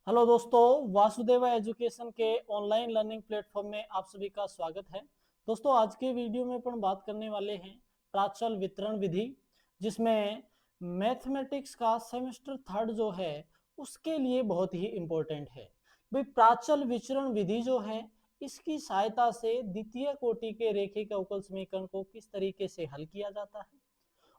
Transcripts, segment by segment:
Hello दोस्तों, Vasudeva education के online learning platform में आप सभी का स्वागत है। दोस्तों, आज के वीडियो में अपन बात करने वाले हैं प्राचल वितरण विधि, जिसमें मैथमेटिक्स का सेमेस्टर थर्ड जो है उसके लिए बहुत ही इम्पोर्टेंट है। भाई, प्राचल विचरण विधि जो है इसकी सहायता से द्वितीय कोटि के रेखिक अवकल समीकरण को किस तरीके से हल किया जाता है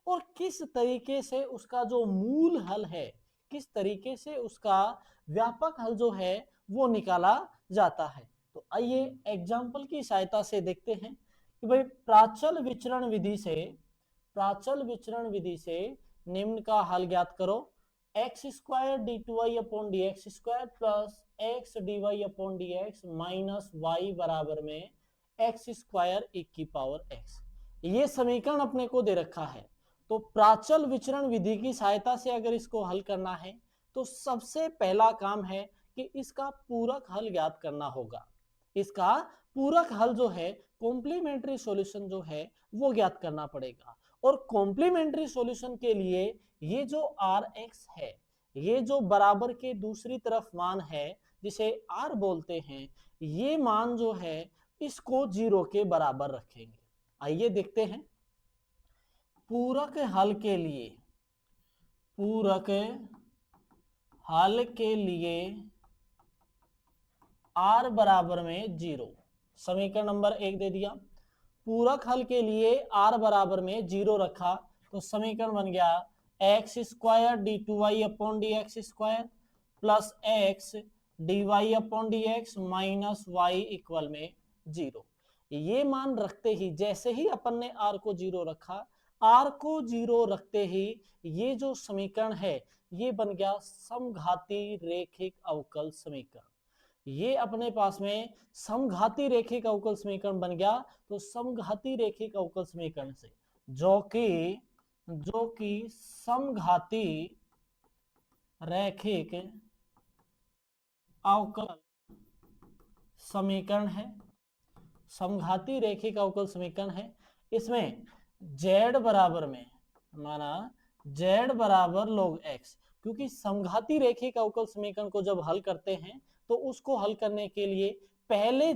और किस तरीके से उसका जो मूल हल है, किस तरीके से उसका व्यापक हल जो है वो निकाला जाता है। तो आइए एग्जाम्पल की सहायता से देखते हैं कि भाई प्राचल विचरण विधि से निम्न का हल ज्ञात करो। X square D two Y upon D X square plus X D Y upon D X minus Y बराबर में एक्स स्क्वायर e की पावर एक्स। ये समीकरण अपने को दे रखा है। तो प्राचल विचरण विधि की सहायता से अगर इसको हल करना है तो सबसे पहला काम है कि इसका पूरक हल ज्ञात करना होगा। इसका पूरक हल जो है, कॉम्प्लीमेंट्री सॉल्यूशन जो है वो ज्ञात करना पड़ेगा। और कॉम्प्लीमेंट्री सॉल्यूशन के लिए ये जो आर एक्स है, ये जो बराबर के दूसरी तरफ मान है जिसे आर बोलते हैं, ये मान जो है इसको जीरो के बराबर रखेंगे। आइए देखते हैं। पूरक हल के लिए आर बराबर में जीरो, समीकरण नंबर 1 दे दिया। पूरक हल के लिए आर बराबर में जीरो रखा तो समीकरण बन गया X square D two Y upon D X square plus X D Y upon D X minus Y equal में जीरो। ये मान रखते ही, जैसे ही अपन ने आर को जीरो रखा, आर को जीरो रखते ही ये जो समीकरण है ये बन गया समघाती रेखिक अवकल समीकरण। ये अपने पास में समघाती रेखिक अवकल समीकरण बन गया। तो समघाती रेखिक अवकल समीकरण से जो कि समघाती रेखिक अवकल समीकरण है, समघाती रेखिक अवकल समीकरण है। इसमें z बराबर में माना z बराबर log x, क्योंकि समघाती रेखिक अवकल समीकरण को जब हल करते हैं तो उसको हल करने के लिए पहले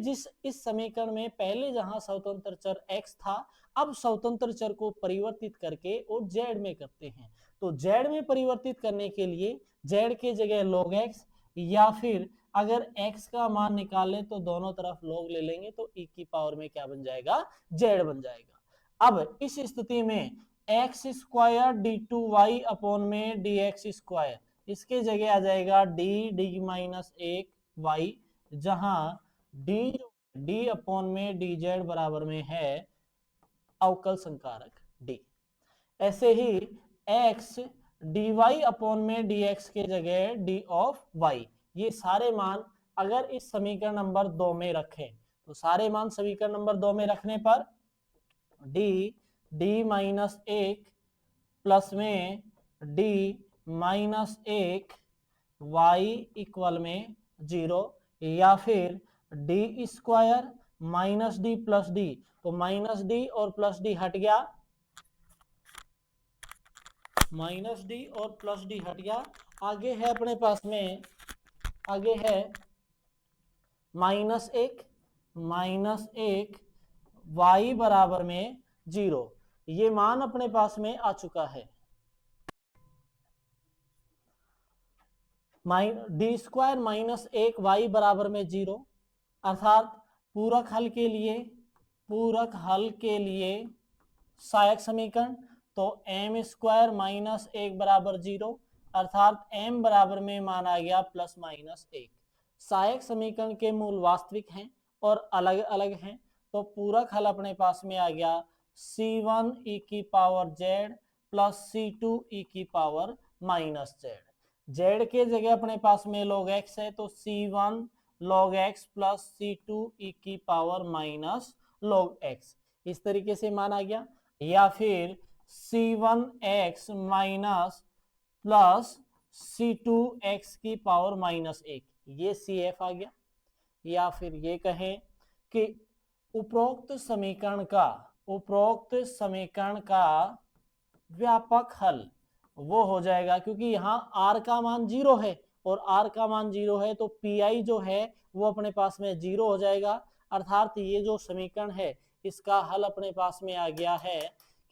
इस समीकरण में पहले जहां स्वतंत्र चर x था, अब स्वतंत्र चर को परिवर्तित करके और z में करते हैं। तो z में परिवर्तित करने के लिए z के जगह log x, या फिर अगर x का मान निकाले तो दोनों तरफ log ले लेंगे तो e की पावर में क्या बन जाएगा, z बन जाएगा। अब इस स्थिति में X square D two Y upon में डी एक्स स्क्वायर, इसके जगह आ जाएगा डी माइनस एक वाई, जहां डी अपॉन में डी जेड बराबर में है अवकल संकारक डी। ऐसे ही एक्स डी वाई अपॉन में डी एक्स के जगह डी ऑफ वाई। ये सारे मान अगर इस समीकरण नंबर 2 में रखें तो सारे मान समीकरण नंबर 2 में रखने पर डी माइनस एक प्लस में डी माइनस एक वाई इक्वल में जीरो, या फिर D square minus D plus D, तो माइनस डी और प्लस डी हट गया, माइनस डी और प्लस डी हट गया। आगे है अपने पास में, आगे है माइनस एक वाई बराबर में जीरो। ये मान अपने पास में आ चुका है। डी स्क्वायर माइनस एक वाई बराबर में जीरो, अर्थात पूरक हल के लिए सहायक समीकरण तो एम स्क्वायर माइनस एक बराबर जीरो, अर्थात एम बराबर में मान आ गया प्लस माइनस एक। सहायक समीकरण के मूल वास्तविक हैं और अलग अलग हैं, तो पूरक हल अपने पास में आ गया c1 e की power z plus c2 e की पावर माइनस z के जगह अपने पास में log x है तो c1 log x plus c2 e की पावर माइनस log x, इस तरीके से मान आ गया। या फिर c1x माइनस प्लस c2x की पावर माइनस एक, ये cf आ गया। या फिर ये कहें कि उपरोक्त समीकरण का व्यापक हल वो हो जाएगा, क्योंकि यहाँ r का मान जीरो है और r का मान 0 है तो pi जो है वो अपने पास में 0 हो जाएगा। अर्थात ये जो समीकरण है इसका हल अपने पास में आ गया है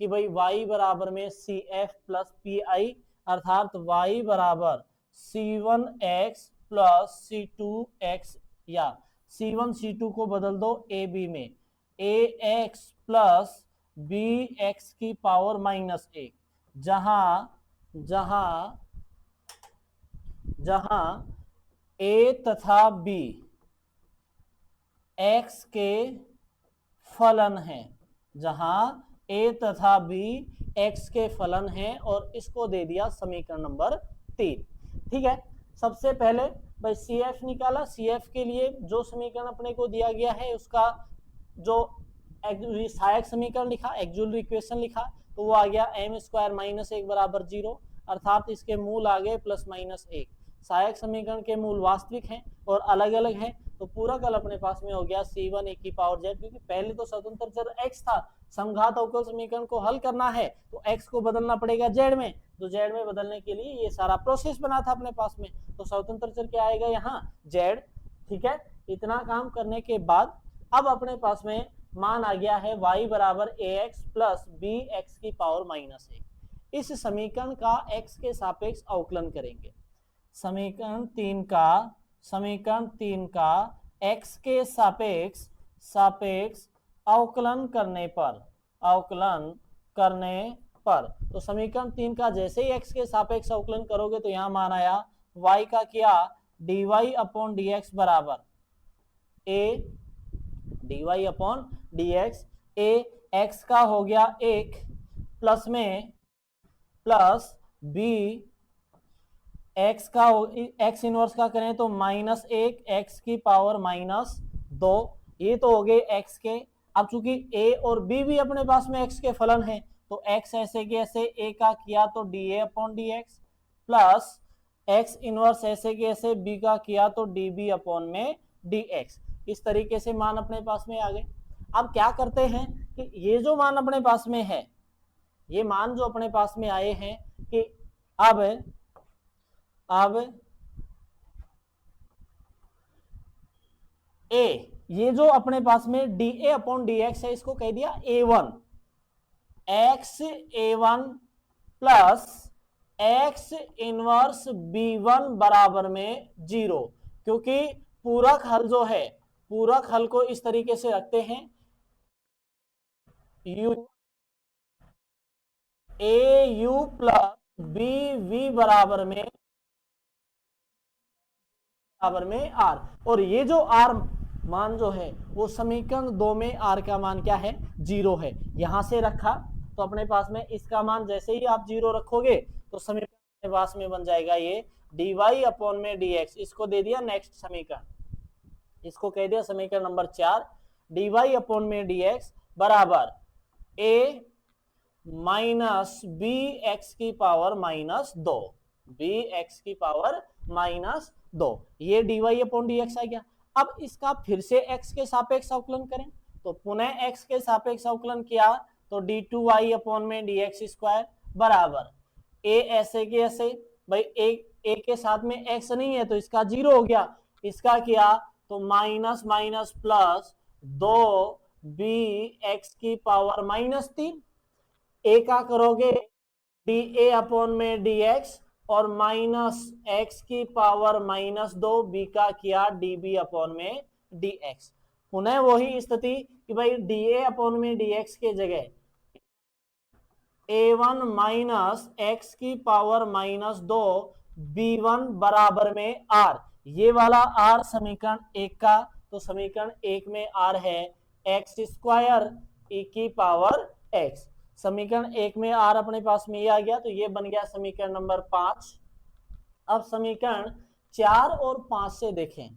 कि भाई y बराबर में CF प्लस PI, अर्थात y बराबर C1x प्लस C2x, या C1 C2 को बदल दो AB में AX प्लस BX की पावर माइनस 1, जहां जहां जहां A तथा B X के फलन है, जहां A तथा B X के फलन है, और इसको दे दिया समीकरण नंबर 3। ठीक है, सबसे पहले भाई CF निकाला। CF के लिए जो समीकरण अपने को दिया गया है उसका जो सहायक समीकरण लिखा, एक्सुअल इक्वेशन लिखा, तो वो आ गया m स्क्वायर माइनस 1 बराबर 0, अर्थात इसके मूल आ गए प्लस माइनस 1। सहायक समीकरण के मूल वास्तविक हैं और अलग अलग हैं, तो पूरा कल अपने पास में हो गया C1 e की पावर z, क्योंकि पहले तो स्वतंत्र चर x था, समघात अवकल समीकरण को हल करना है तो x को बदलना पड़ेगा z में, तो z में बदलने के लिए ये सारा प्रोसेस बना था अपने पास में, तो स्वतंत्र चर क्या आएगा यहाँ z। ठीक है, इतना काम करने के बाद अब अपने पास में मान आ गया है y बराबर ax प्लस bx की पावर माइनस 1। इस समीकरण का x के सापेक्ष अवकलन करेंगे। समीकरण 3 का x के सापेक्ष अवकलन करने पर तो समीकरण 3 का जैसे ही x के सापेक्ष अवकलन करोगे तो यहां मान आया y का क्या dy अपॉन dx बराबर a dy upon dx, a x का हो गया 1 प्लस में प्लस b x का x इनवर्स का करें तो माइनस 1 x की पावर माइनस 2, ये तो हो गए x के। अब चूंकि a और b भी अपने पास में x के फलन है तो x ऐसे के ऐसे a का किया तो dA upon dx plus x inverse ऐसे के ऐसे b का किया तो dB अपॉन में dx। इस तरीके से मान अपने पास में आ गए। अब क्या करते हैं कि ये जो मान अपने पास में है, ये मान जो अपने पास में आए हैं कि अब a ये जो अपने पास में dA अपॉन dx है इसको कह दिया a1, x a1 plus x inverse b1 बराबर में 0, क्योंकि पूरक हल जो है पूरक हल को इस तरीके से रखते हैं au प्लस bv बराबर में r, और ये जो r मान जो है वो समीकरण 2 में r का मान क्या है 0 है, यहां से रखा तो अपने पास में इसका मान जैसे ही आप 0 रखोगे तो समीकरण अपने पास में बन जाएगा ये dy अपॉन में dx। इसको दे दिया नेक्स्ट समीकरण, इसको कह दिया समीकरण नंबर 4, dy अपॉन में dx बराबर a माइनस bx की पावर माइनस 2, bx की पावर माइनस 2, ये dy अपॉन dx आ गया। अब इसका फिर से x के सापेक्ष अवकलन करें तो पुनः x के सापेक्ष अवकलन किया तो d2y अपॉन में dx स्क्वायर बराबर a ऐसे के ऐसे, भाई a के साथ में x नहीं है तो इसका 0 हो गया, इसका किया तो माइनस माइनस प्लस 2bx की पावर माइनस 3, a का करोगे dA अपॉन में dx और माइनस x की पावर माइनस 2, b का किया dB अपॉन में dx। पुनः वही स्थिति कि भाई dA अपॉन में dx के जगह a1 माइनस x की पावर माइनस 2 b1 बराबर में r, ये वाला r समीकरण 1 का, तो समीकरण 1 में r है x स्क्वायर e की पावर x। समीकरण 1 में r अपने पास में ये आ गया तो ये बन गया समीकरण नंबर 5। अब समीकरण 4 और 5 से देखें,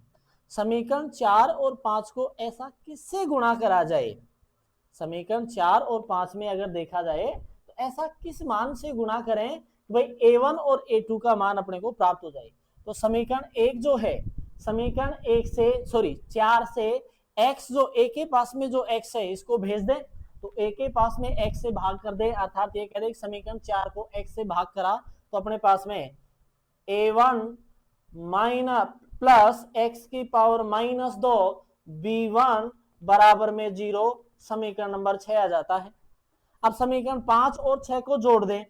समीकरण 4 और 5 को ऐसा किससे गुणा करा जाए, समीकरण 4 और 5 में अगर देखा जाए तो ऐसा किस मान से गुणा करें कि भाई a1 और a2 का मान अपने को प्राप्त हो जाए। तो समीकरण 1 जो है, समीकरण 4 से x जो a के पास में जो x है इसको भेज दे तो a के पास में x से भाग कर दे, अर्थात ये कह दे समीकरण 4 को x से भाग करा तो अपने पास में a1 माइनस प्लस एक्स की पावर -2 b1 बराबर में 0, समीकरण नंबर 6 आ जाता है। अब समीकरण 5 और 6 को जोड़ दें।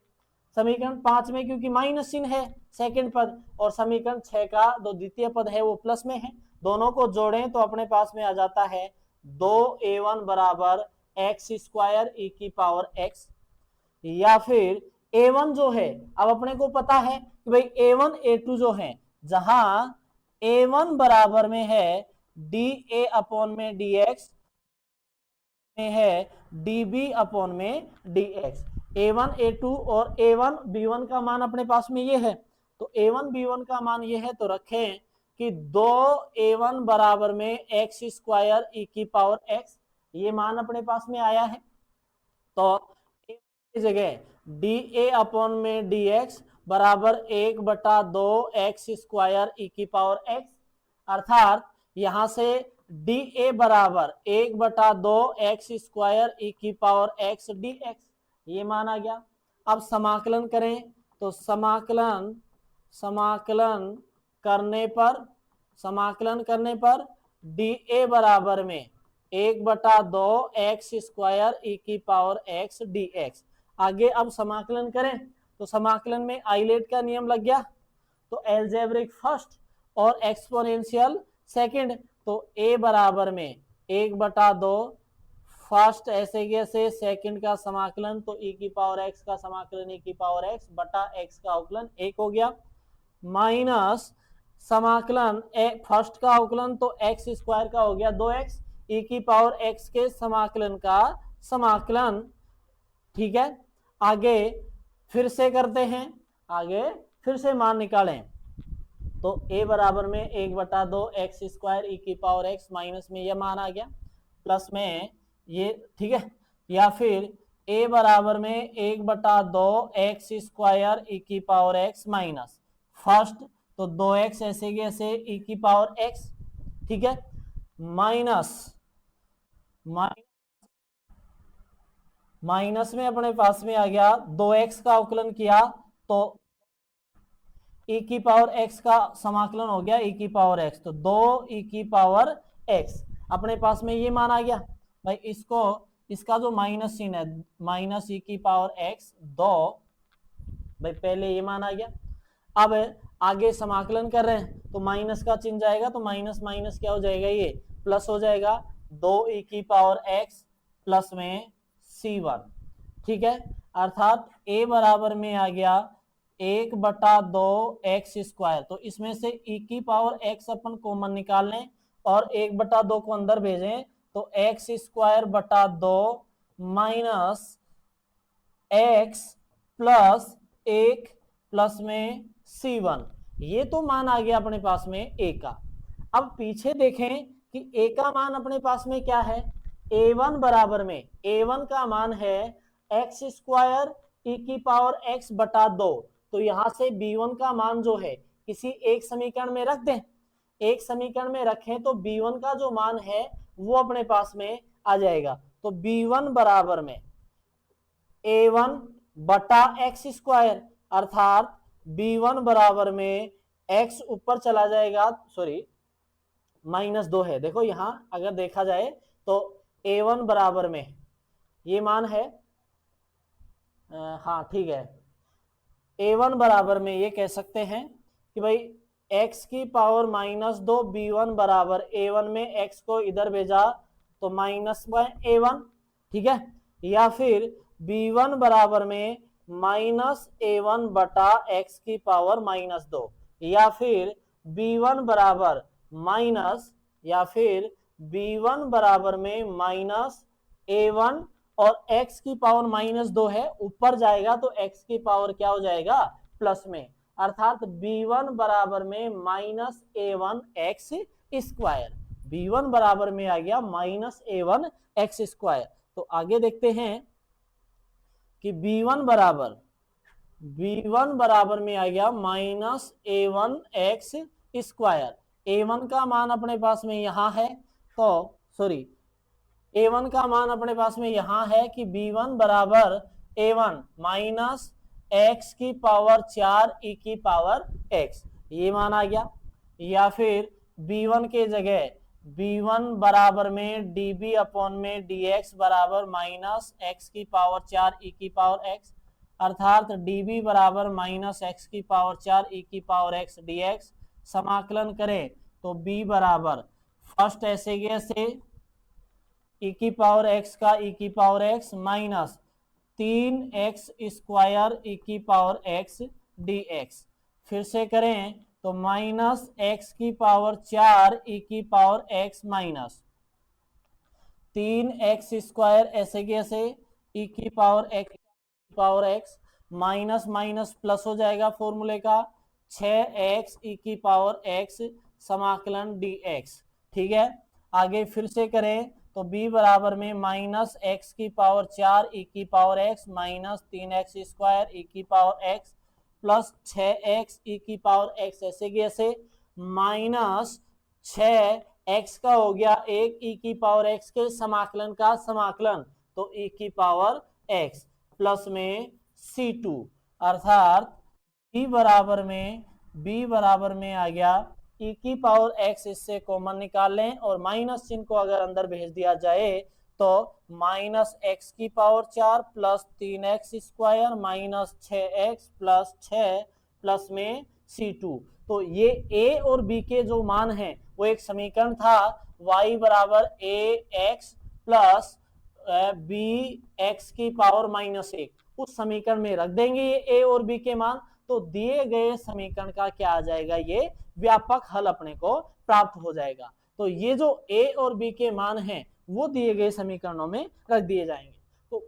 समीकरण 5 में क्योंकि माइनस चिन्ह है सेकंड पद, और समीकरण 6 का जो द्वितीय पद है वो प्लस में है, दोनों को जोड़ें तो अपने पास में आ जाता है 2a1 बराबर एक्स स्क्वायर ई की पावर एक्स, या फिर a1 जो है, अब अपने को पता है कि भाई a1 a2 जो है, जहां a1 बराबर में है dA अपॉन में dx में है dB अपॉन में dx। a1 a2 और a1 b1 का मान अपने पास में ये है, तो a1 b1 का मान ये है, तो रखें कि 2a1 बराबर में एक्स स्क्वायर ई की पावर एक्स, ये मान अपने पास में आया है। तो की जगह dA अपॉन में dx बराबर 1/2 एक्स स्क्वायर ई की पावर एक्स, अर्थात यहां से dA बराबर 1/2 एक्स स्क्वायर ई की पावर एक्स dx, ये मान आ गया। अब समाकलन करें तो समाकलन करने पर dA बराबर में 1/2 एक्स स्क्वायर ई की पावर एक्स dx। आगे अब समाकलन करें तो समाकलन में आइलेट का नियम लग गया, तो एल्जेब्रिक फर्स्ट और एक्सपोनेंशियल सेकंड, तो a बराबर में 1/2 फर्स्ट ऐसे कैसे सेकंड का समाकलन, तो e की पावर x का समाकलन e की पावर x बटा x का अवकलन 1 हो गया, माइनस समाकलन फर्स्ट का अवकलन तो एक्स स्क्वायर का हो गया 2x, e की पावर x के समाकलन का समाकलन। ठीक है, आगे फिर से करते हैं, आगे फिर से मान निकालें तो a बराबर में 1/2 एक्स स्क्वायर ई की पावर x, माइनस में यह मान आ गया, प्लस में ये, ठीक है, या फिर a बराबर में 1/2 एक्स स्क्वायर ई की पावर x माइनस फर्स्ट तो 2x ऐसे के ऐसे ई की पावर x, ठीक है, माइनस में अपने पास में आ गया 2x का अवकलन किया तो e की पावर x का समाकलन हो गया e की पावर x, तो 2 e की पावर x अपने पास में ये मान आ गया। भाई इसको, इसका जो माइनस चिन्ह है माइनस e की पावर x 2, भाई पहले ये मान आ गया। अब आगे समाकलन कर रहे हैं तो माइनस का चिन्ह जाएगा, तो माइनस माइनस क्या हो जाएगा, ये प्लस हो जाएगा 2 e की पावर x प्लस में c1, ठीक है, अर्थात a बराबर में आ गया 1/2 एक्स स्क्वायर, तो इसमें से e की पावर x अपन कॉमन निकाल लें और 1/2 को अंदर भेजें तो एक्स स्क्वायर बटा 2 माइनस x प्लस 1 प्लस में c1, ये तो मान आ गया अपने पास में a का। अब पीछे देखें कि a का मान अपने पास में क्या है, a1 बराबर में a1 का मान है एक्स स्क्वायर ई की पावर x बटा 2, तो यहां से b1 का मान जो है किसी एक समीकरण में रख दें, एक समीकरण में रखें तो b1 का जो मान है वो अपने पास में आ जाएगा, तो b1 बराबर में a1 बटा एक्स स्क्वायर, अर्थात b1 बराबर में x ऊपर चला जाएगा, सॉरी -2 है, देखो यहां अगर देखा जाए तो a1 बराबर में ये मान है, हाँ ठीक है, a1 बराबर में ये कह सकते हैं कि भाई x की पावर -2 b1 बराबर a1 में x को इधर भेजा तो -a1, ठीक है, या फिर b1 बराबर में -a1 बटा x की पावर -2, या फिर b1 बराबर माइनस, या फिर b1 बराबर में -a1 और x की पावर -2 है, ऊपर जाएगा तो x की पावर क्या हो जाएगा, प्लस में, अर्थात b1 बराबर में -a1 एक्स स्क्वायर, b1 बराबर में आ गया -a1 एक्स स्क्वायर। तो आगे देखते हैं कि b1 बराबर में आ गया -a1 एक्स स्क्वायर, a1 का मान अपने पास में यहां है, तो सॉरी a1 का मान अपने पास में यहां है कि b1 बराबर a1 माइनस एक्स की पावर 4 ई की पावर x, ये मान आ गया, या फिर b1 के जगह b1 बराबर में db अपॉन में dx बराबर माइनस x की पावर 4 e की पावर x, अर्थात db बराबर माइनस x की पावर 4 e की पावर x dx। समाकलन करें तो b बराबर फर्स्ट ऐसे के ऐसे e की पावर x का e की power x minus 3x square e की पावर x dx। फिर से करें तो माइनस x की पावर 4 e की power x minus 3x square ऐसे कैसे e की power x minus minus plus हो जाएगा फॉर्मूले का 6x e की पावर x समाकलन dx। ठीक है, आगे फिर से करें तो b बराबर में माइनस x की पावर 4 e की power x minus 3x square e की power x plus 6x e की पावर x ऐसे कैसे माइनस 6x का हो गया 1 e की पावर x के समाकलन का समाकलन तो e की पावर x प्लस में c2, अर्थात b बराबर में आ गया e की पावर x, इससे कॉमन निकाल लें और माइनस चिन्ह को अगर अंदर भेज दिया जाए तो माइनस x की power 4 plus 3x square minus 6x plus 6 plus में c2। तो ये a और b के जो मान हैं वो एक समीकरण था y बराबर ax प्लस bx की पावर माइनस 1, उस समीकरण में रख देंगे ये a और b के मान, तो दिए गए समीकरण का क्या आ जाएगा, ये व्यापक हल अपने को प्राप्त हो जाएगा। तो ये जो a और b के मान हैं वो दिए गए समीकरणों में रख दिए जाएंगे। तो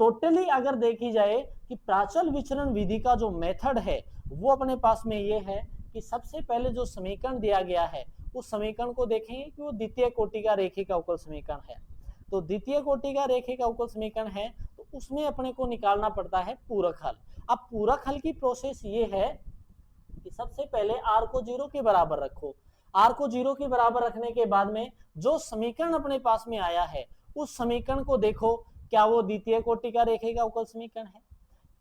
टोटली अगर देखी जाए कि प्राचल विचरण विधि का जो मेथड है वो अपने पास में ये है कि सबसे पहले जो समीकरण दिया गया है उस समीकरण को देखेंगे कि वो द्वितीय कोटि का रेखिक अवकल समीकरण है। तो द्वितीय कोटि का रेखिक अवकल समीकरण है तो उसमें अपने को निकालना पड़ता है पूरक हल। अब पूरक हल की प्रोसेस ये है कि सबसे पहले r को 0 के बराबर रखो। r को 0 के बराबर रखने के बाद में जो समीकरण अपने पास में आया है उस समीकरण को देखो, क्या वो द्वितीय कोटि का रेखिक अवकल समीकरण है,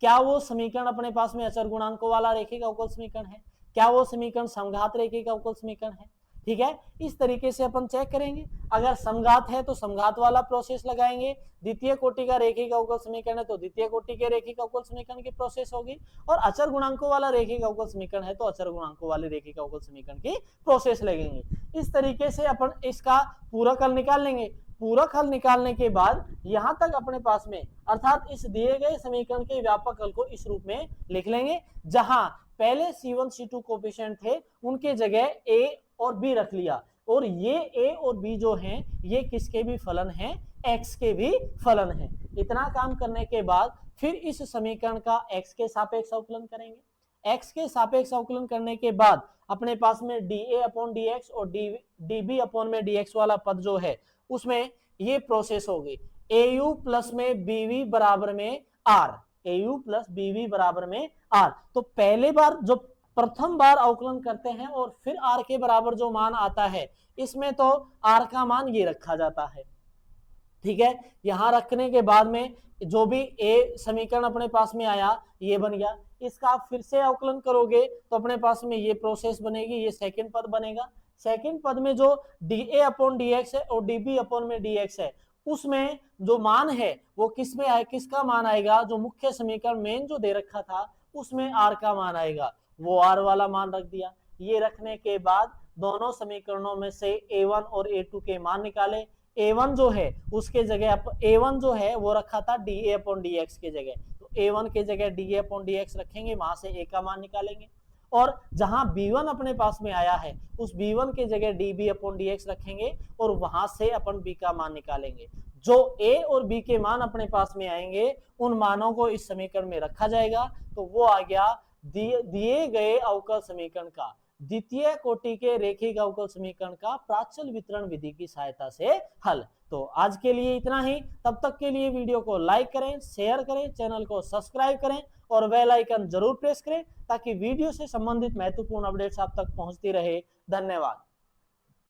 क्या वो समीकरण अपने पास में अचर गुणांकों वाला रेखिक अवकल समीकरण है, क्या वो समीकरण समघात रेखिक अवकल समीकरण है। ठीक है, इस तरीके से अपन चेक करेंगे। अगर समघात है तो समघात वाला प्रोसेस लगाएंगे, द्वितीय कोटि का रेखिक अवकल समीकरण है तो द्वितीय कोटि के रेखिक अवकल समीकरण की प्रोसेस होगी, और अचर गुणांकों वाला रेखिक अवकल समीकरण है तो अचर गुणांकों वाले रेखिक अवकल समीकरण की प्रोसेस लगेंगे। इस तरीके से अपन इसका पूरक हल निकाल लेंगे। पूरक हल निकालने के बाद यहां तक अपने पास में, अर्थात इस दिए गए समीकरण के व्यापक हल को इस रूप में लिख लेंगे, जहां पहले c1 c2 कोफिशिएंट थे उनके जगह a और b रख लिया, और ये a और b जो हैं ये किसके भी फलन हैं, x के भी फलन हैं। इतना काम करने के बाद फिर इस समीकरण का x के सापेक्ष अवकलन करेंगे। x के सापेक्ष अवकलन करने के बाद अपने पास में dA अपॉन dx और dB अपॉन में dx वाला पद जो है उसमें ये प्रोसेस होगी au प्लस में bv बराबर में r, au प्लस bv बराबर में r। तो पहले बार जो प्रथम बार अवकलन करते हैं और फिर r के बराबर जो मान आता है इसमें तो r का मान ये रखा जाता है। ठीक है, यहां रखने के बाद में जो भी a समीकरण अपने पास में आया ये बन गया, इसका आप फिर से अवकलन करोगे तो अपने पास में ये प्रोसेस बनेगी, ये सेकंड पद बनेगा। सेकंड पद में जो dA अपॉन dx है और dB अपॉन में dx है उसमें जो मान है वो किसमें आए, किसका मान आएगा, जो मुख्य समीकरण मेन जो दे रखा था उसमें r का मान आएगा, वो r वाला मान रख दिया। ये रखने के बाद दोनों समीकरणों में से a1 और a2 के मान निकाले। a1 जो है उसके जगह a1 जो है वो रखा था dA अपॉन dx के जगह, तो a1 के जगह dA अपॉन dx रखेंगे, वहां से a का मान निकालेंगे। और जहां b1 अपने पास में आया है उस b1 के जगह dB अपॉन dx रखेंगे और वहां से अपन b का मान निकालेंगे। जो a और b के मान अपने पास में आएंगे उन मानों को इस समीकरण में रखा जाएगा, तो वो आ गया दिए गए अवकल समीकरण का द्वितीय कोटि के रेखिक अवकल समीकरण का प्राचल वितरण विधि की सहायता से हल। तो आज के लिए इतना ही, तब तक के लिए वीडियो को लाइक करें, शेयर करें, चैनल को सब्सक्राइब करें और बेल आइकन जरूर प्रेस करें ताकि वीडियो से संबंधित महत्वपूर्ण अपडेट्स आप तक पहुंचती रहे। धन्यवाद।